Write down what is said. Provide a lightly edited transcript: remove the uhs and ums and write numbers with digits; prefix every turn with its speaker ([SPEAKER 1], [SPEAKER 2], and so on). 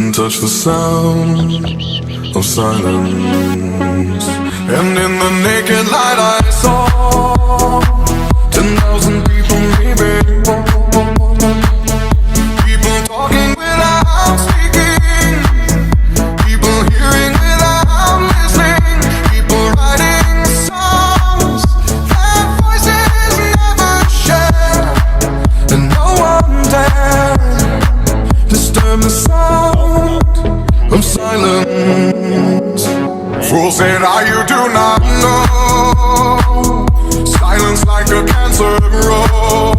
[SPEAKER 1] and touch the sound of silence. And in the naked light I saw 10,000 people maybe, people talking without speaking, people hearing without listening, people writing songs that voices never share, and no one dared disturb the sound of silence. Fools said, you do not know. Silence like a cancer grows.